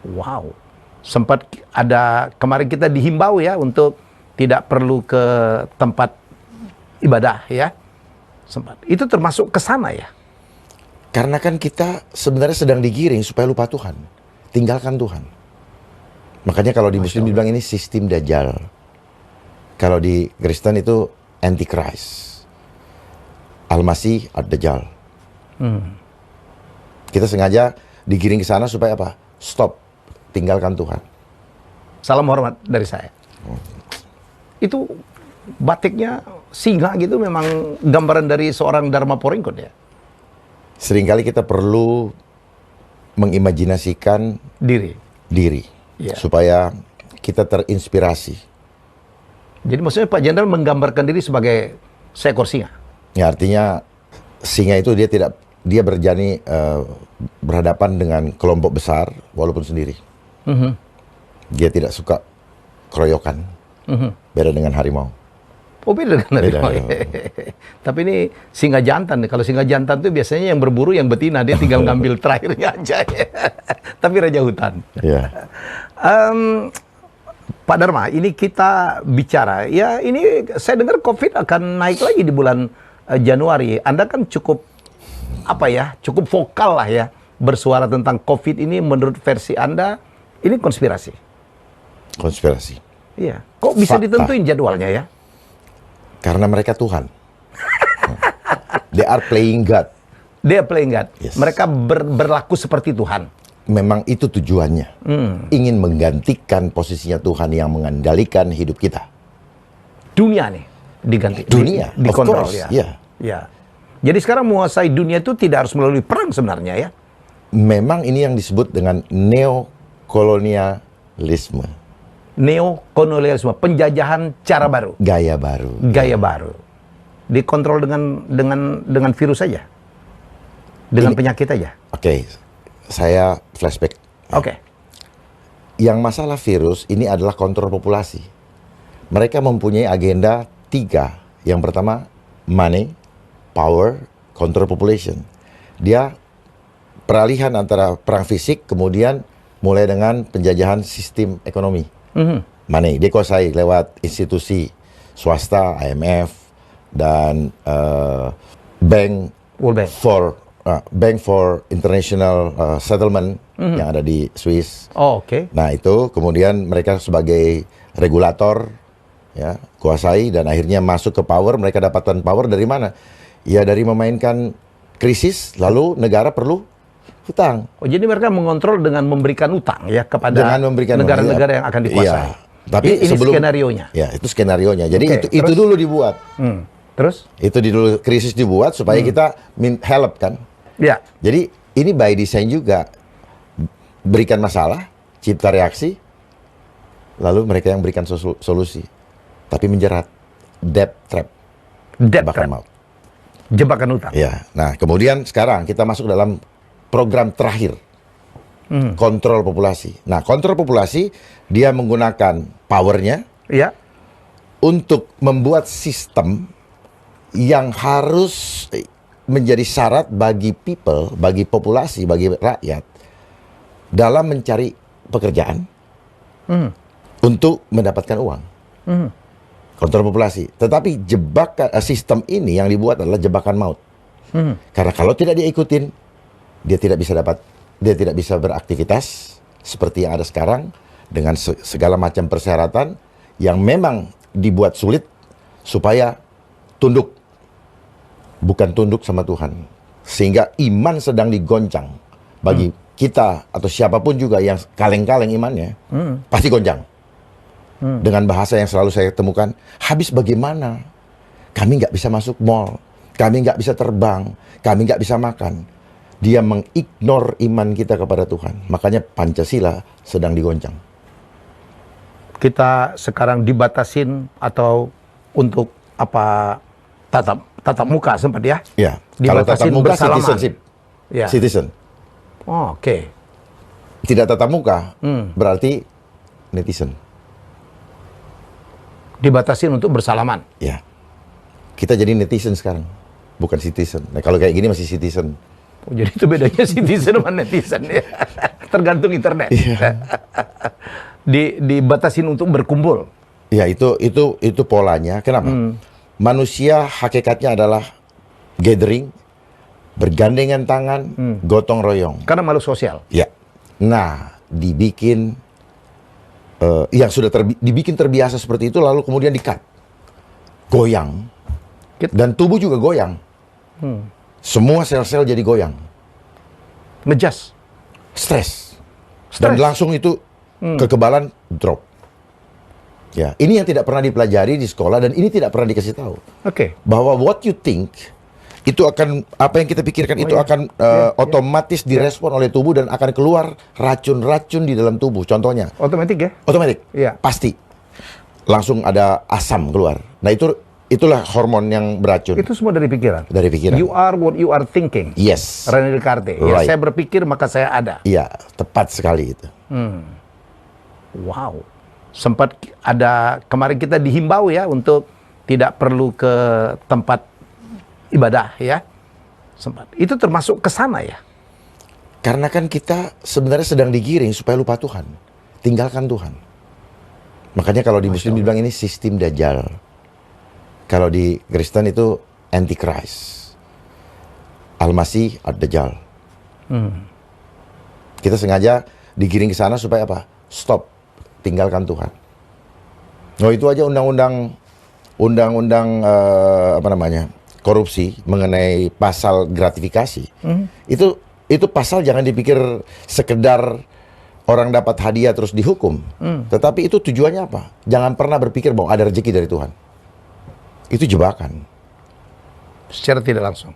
Wow. Sempat ada kemarin kita dihimbau ya untuk tidak perlu ke tempat ibadah ya. Sempat. Itu termasuk ke sana ya. Karena kan kita sebenarnya sedang digiring supaya lupa Tuhan. Tinggalkan Tuhan. Makanya kalau di Muslim dibilang ini sistem Dajjal. Kalau di Kristen itu Antichrist. Al-Masih Ad-Dajjal. Kita sengaja digiring ke sana supaya apa? Stop. Tinggalkan Tuhan. Salam hormat dari saya. Itu batiknya singa gitu memang gambaran dari seorang Dharma Poringkot ya? Seringkali kita perlu mengimajinasikan diri Ya. supaya kita terinspirasi. Jadi maksudnya Pak Jenderal menggambarkan diri sebagai seekor singa? Ya, artinya singa itu dia berjani berhadapan dengan kelompok besar walaupun sendiri. Dia tidak suka keroyokan. Beda dengan harimau. Oh, beda dengan harimau. Tapi ini singa jantan. Kalau singa jantan itu biasanya yang berburu yang betina, dia tinggal ngambil terakhirnya aja. Tapi raja hutan. Ya. Pak Dharma, ini kita bicara, ya ini saya dengar COVID akan naik lagi di bulan Januari. Anda kan cukup cukup vokal lah ya bersuara tentang COVID ini. Menurut versi Anda ini konspirasi. Konspirasi. Iya. Kok bisa Fakta. ditentuin jadwalnya ya? Karena mereka Tuhan. They are playing God. Dia playing God. Yes. Mereka berlaku seperti Tuhan. Memang itu tujuannya. Ingin menggantikan posisinya Tuhan yang mengendalikan hidup kita. Dunia nih diganti. Dunia, dikontrol of course, ya. yeah. Ya. Jadi sekarang menguasai dunia itu tidak harus melalui perang sebenarnya ya. Memang ini yang disebut dengan neokolonialisme. Neokolonialisme, penjajahan cara baru. Gaya baru. Gaya baru. Dikontrol dengan virus saja. Dengan penyakit aja. Oke, saya flashback. Oke. Yang masalah virus ini adalah kontrol populasi. Mereka mempunyai agenda 3. Yang pertama, money, power, control population. Dia peralihan antara perang fisik, kemudian mulai dengan penjajahan sistem ekonomi. Money, dia kuasai lewat institusi swasta, IMF, dan World Bank. Bank for International Settlement yang ada di Swiss. Oh, oke. Nah itu kemudian mereka sebagai regulator ya kuasai dan akhirnya masuk ke power. Mereka dapatkan power dari mana? Ya dari memainkan krisis, lalu negara perlu hutang. Oh, jadi mereka mengontrol dengan memberikan utang ya kepada Dengan memberikan negara-negara yang akan dikuasai. Iya. Tapi ini skenarionya. Ya itu skenarionya. Jadi Oke, itu dulu dibuat. Terus? Itu dulu krisis dibuat supaya kita help kan. Ya. Jadi ini by design juga. Berikan masalah, cipta reaksi, lalu mereka yang berikan solusi. Tapi menjerat. Debt trap. Debt Jebakan trap. maut. Jebakan utang. Ya. Nah kemudian sekarang kita masuk dalam program terakhir. Kontrol populasi. Nah kontrol populasi dia menggunakan powernya Ya. untuk membuat sistem yang harus menjadi syarat bagi people, bagi populasi, bagi rakyat dalam mencari pekerjaan untuk mendapatkan uang. Kontrol populasi. Tetapi jebakan sistem ini yang dibuat adalah jebakan maut. Karena kalau tidak diikutin, dia tidak bisa beraktivitas seperti yang ada sekarang dengan segala macam persyaratan yang memang dibuat sulit supaya tunduk. Bukan tunduk sama Tuhan. Sehingga iman sedang digoncang. Bagi kita atau siapapun juga yang kaleng-kaleng imannya, pasti goncang. Dengan bahasa yang selalu saya temukan, habis bagaimana? Kami nggak bisa masuk mall, kami nggak bisa terbang, kami nggak bisa makan. Dia mengignore iman kita kepada Tuhan. Makanya Pancasila sedang digoncang. Kita sekarang dibatasin atau untuk tatap muka sempat ya? Ya, kalau tatap muka bersalaman. citizenship. Ya. Citizen. Oh, oke. Tidak tatap muka, berarti netizen. Dibatasin untuk bersalaman. Ya. Kita jadi netizen sekarang, bukan citizen. Nah, kalau kayak gini masih citizen. Oh, jadi itu bedanya citizen sama netizen ya. Tergantung internet. Iya. Dibatasin untuk berkumpul. Ya, itu polanya. Kenapa? Manusia hakikatnya adalah gathering, bergandengan tangan, gotong royong. Karena malu sosial. Ya. Nah, dibikin yang sudah dibikin terbiasa seperti itu, lalu kemudian di-cut. Goyang. Dan tubuh juga goyang. Semua sel-sel jadi goyang. Ngejas. Stres. Dan langsung itu kekebalan drop. Ya, ini yang tidak pernah dipelajari di sekolah dan ini tidak pernah dikasih tahu. Oke. Bahwa what you think itu akan, apa yang kita pikirkan itu akan otomatis direspon oleh tubuh dan akan keluar racun-racun di dalam tubuh. Contohnya. Otomatis ya? Otomatis. Iya. Pasti. Langsung ada asam keluar. Nah, itulah hormon yang beracun. Itu semua dari pikiran. Dari pikiran. You are what you are thinking. Yes. René Descartes. Ya, Right. saya berpikir maka saya ada. Iya, tepat sekali itu. Wow. Sempat ada kemarin kita dihimbau ya untuk tidak perlu ke tempat ibadah ya. Sempat. Itu termasuk ke sana ya. Karena kan kita sebenarnya sedang digiring supaya lupa Tuhan. Tinggalkan Tuhan. Makanya kalau di Muslim dibilang ini sistem Dajjal. Kalau di Kristen itu Antichrist. Al-Masih Ad-Dajjal. Kita sengaja digiring ke sana supaya apa? Stop. Tinggalkan Tuhan. Oh, itu aja undang-undang korupsi mengenai pasal gratifikasi. Itu pasal jangan dipikir sekedar orang dapat hadiah terus dihukum. Tetapi itu tujuannya apa? Jangan pernah berpikir bahwa ada rezeki dari Tuhan. Itu jebakan. Secara tidak langsung.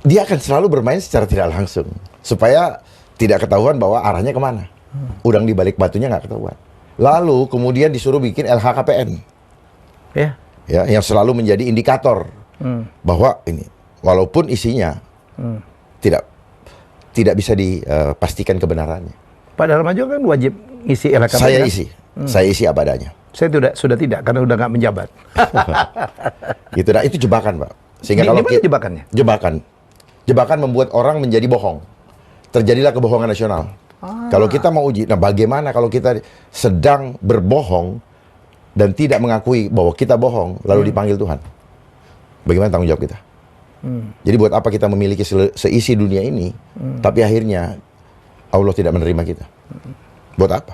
Dia akan selalu bermain secara tidak langsung. Supaya tidak ketahuan bahwa arahnya kemana. Udang di balik batunya nggak ketahuan. Lalu kemudian disuruh bikin LHKPN. Ya. Ya, yang selalu menjadi indikator bahwa ini walaupun isinya tidak bisa dipastikan kebenarannya. Pak Darmajo kan wajib isi LHKPN. Saya kan? isi, saya isi apa adanya. Saya sudah tidak karena udah nggak menjabat. Gitu, nah, itu jebakan, Pak. Sehingga Di kalau mana jebakannya? Jebakan membuat orang menjadi bohong. Terjadilah kebohongan nasional. Kalau kita mau uji, nah bagaimana kalau kita sedang berbohong dan tidak mengakui bahwa kita bohong, lalu dipanggil Tuhan? Bagaimana tanggung jawab kita? Jadi buat apa kita memiliki seisi dunia ini, tapi akhirnya Allah tidak menerima kita? Buat apa?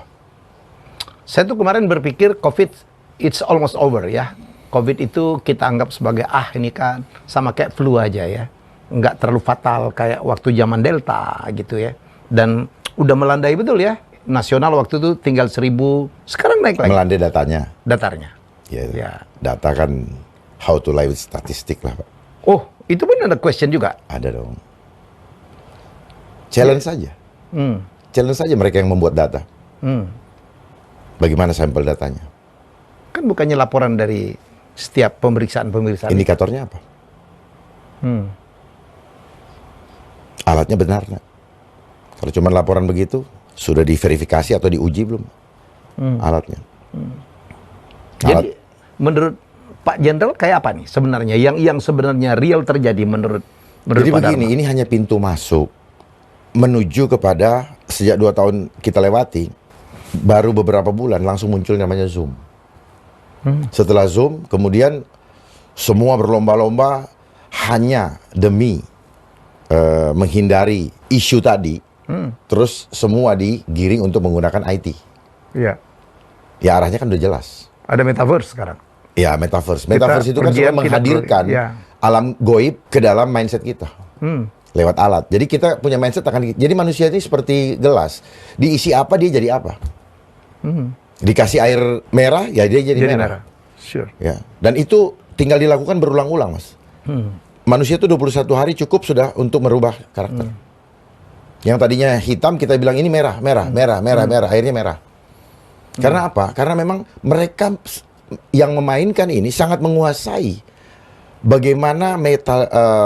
Saya tuh kemarin berpikir COVID it's almost over ya. COVID itu kita anggap sebagai ini kan sama kayak flu aja ya. Nggak terlalu fatal kayak waktu zaman Delta gitu ya. Dan udah melandai betul ya. Nasional waktu itu tinggal 1.000, sekarang naik lagi. Melandai datanya. Datarnya. Ya. Data kan how to lie with statistik lah, Pak. Oh, itu pun ada question juga. Ada dong. Challenge saja. Challenge saja mereka yang membuat data. Bagaimana sampel datanya? Kan bukannya laporan dari setiap pemeriksaan. Indikatornya apa? Alatnya benar nggak? Kalau cuma laporan begitu, sudah diverifikasi atau diuji belum alatnya? Jadi menurut Pak Jenderal kayak apa nih sebenarnya? Yang sebenarnya real terjadi menurut Jadi Pak begini, Dharma? ini hanya pintu masuk menuju kepada sejak 2 tahun kita lewati, baru beberapa bulan langsung muncul namanya Zoom. Setelah Zoom, kemudian semua berlomba-lomba hanya demi menghindari isu tadi. Terus semua digiring untuk menggunakan IT. Iya. Ya arahnya kan udah jelas. Ada metaverse sekarang. Ya metaverse. Metaverse itu kan sebenarnya menghadirkan alam goib ke dalam mindset kita. Lewat alat. Jadi kita punya mindset jadi manusia ini seperti gelas. Diisi apa dia jadi apa. Dikasih air merah ya dia jadi merah. Sure. Ya. Dan itu tinggal dilakukan berulang-ulang, Mas. Manusia itu 21 hari cukup sudah untuk merubah karakter. Yang tadinya hitam kita bilang ini merah, akhirnya merah. Karena apa? Karena memang mereka yang memainkan ini sangat menguasai bagaimana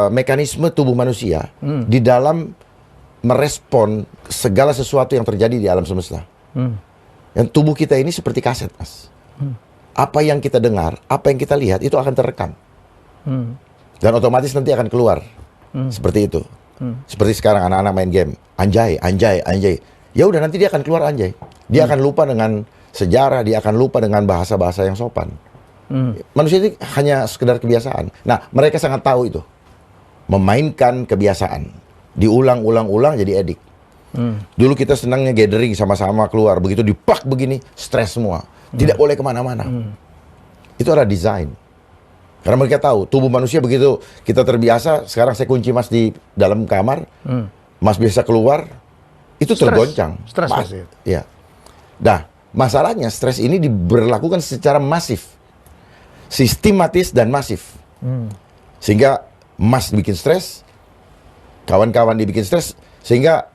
mekanisme tubuh manusia di dalam merespon segala sesuatu yang terjadi di alam semesta. Dan tubuh kita ini seperti kaset, Mas. Apa yang kita dengar, apa yang kita lihat itu akan terekam. Dan otomatis nanti akan keluar. Seperti itu. Seperti sekarang anak-anak main game, anjay, anjay, anjay. Ya udah nanti dia akan keluar anjay. Dia akan lupa dengan sejarah, dia akan lupa dengan bahasa-bahasa yang sopan. Manusia ini hanya sekedar kebiasaan. Nah, mereka sangat tahu itu. Memainkan kebiasaan. Diulang-ulang-ulang jadi edik. Dulu kita senangnya gathering sama-sama keluar. Begitu dipak begini, stres semua. Tidak boleh kemana-mana. Itu adalah desain. Karena mereka tahu, tubuh manusia begitu kita terbiasa, sekarang saya kunci Mas di dalam kamar, Mas biasa keluar, itu tergoncang. Stres pasti. Ya. Nah, masalahnya stres ini diberlakukan secara masif. Sistematis dan masif. Sehingga Mas bikin stres, kawan-kawan dibikin stres, sehingga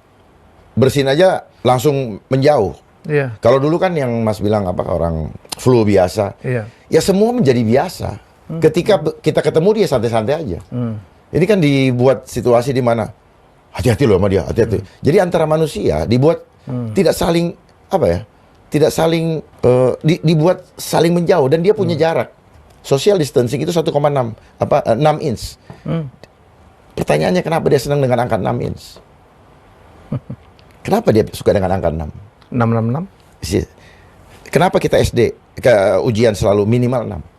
bersin aja langsung menjauh. Iya. Kalau dulu kan yang Mas bilang apa orang flu biasa, Iya. ya semua menjadi biasa. Ketika kita ketemu dia santai-santai aja. Ini kan dibuat situasi di mana hati-hati loh sama dia, hati-hati. Jadi antara manusia dibuat tidak saling apa ya, tidak saling dibuat saling menjauh dan dia punya jarak. Social distancing itu 1,6 6 inch. Pertanyaannya kenapa dia senang dengan angka 6 inch? Kenapa dia suka dengan angka 6? 666? Kenapa kita SD ujian selalu minimal 6?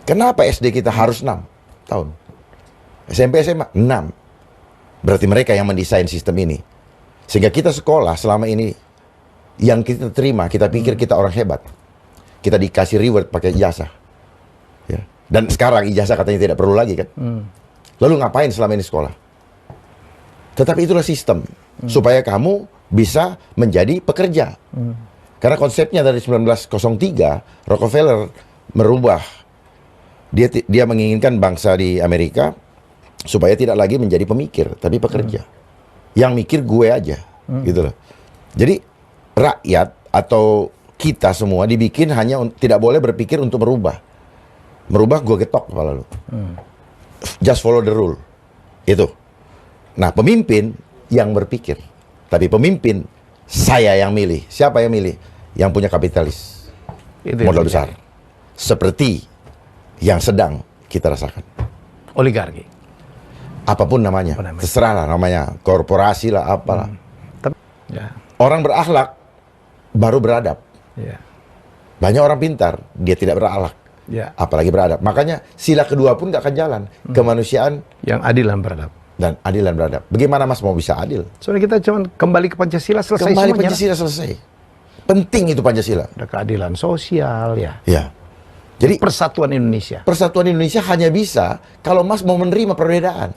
Kenapa SD kita harus 6 tahun? SMP SMA 6. Berarti mereka yang mendesain sistem ini. Sehingga kita sekolah selama ini yang kita terima, kita pikir kita orang hebat. Kita dikasih reward pakai ijazah. Ya. Dan sekarang ijazah katanya tidak perlu lagi kan? Lalu ngapain selama ini sekolah? Tetapi itulah sistem. Supaya kamu bisa menjadi pekerja. Karena konsepnya dari 1903, Rockefeller merubah. Dia menginginkan bangsa di Amerika supaya tidak lagi menjadi pemikir, tapi pekerja. Yang mikir gue aja, gitu loh. Jadi rakyat atau kita semua dibikin hanya tidak boleh berpikir untuk merubah. Merubah gue getok kepala lu. Just follow the rule. Itu. Nah, pemimpin yang berpikir. Tapi pemimpin saya yang milih. Siapa yang milih? Yang punya kapitalis. Itu Modal yang besar. Seperti yang sedang kita rasakan. Oligarki. Apapun namanya. Apa namanya? Terserah lah namanya. Korporasi lah, apalah. Ya. Orang berakhlak baru beradab. Ya. Banyak orang pintar, dia tidak berakhlak. Ya. Apalagi beradab. Makanya sila kedua pun gak akan jalan. Kemanusiaan Yang adil dan beradab. dan adil dan beradab. Bagaimana Mas mau bisa adil? Soalnya kita cuma kembali ke Pancasila, selesai Kembali semuanya. Pancasila selesai. Penting itu Pancasila. Ada keadilan sosial, ya. Ya. Jadi Persatuan Indonesia. persatuan Indonesia hanya bisa kalau Mas mau menerima perbedaan.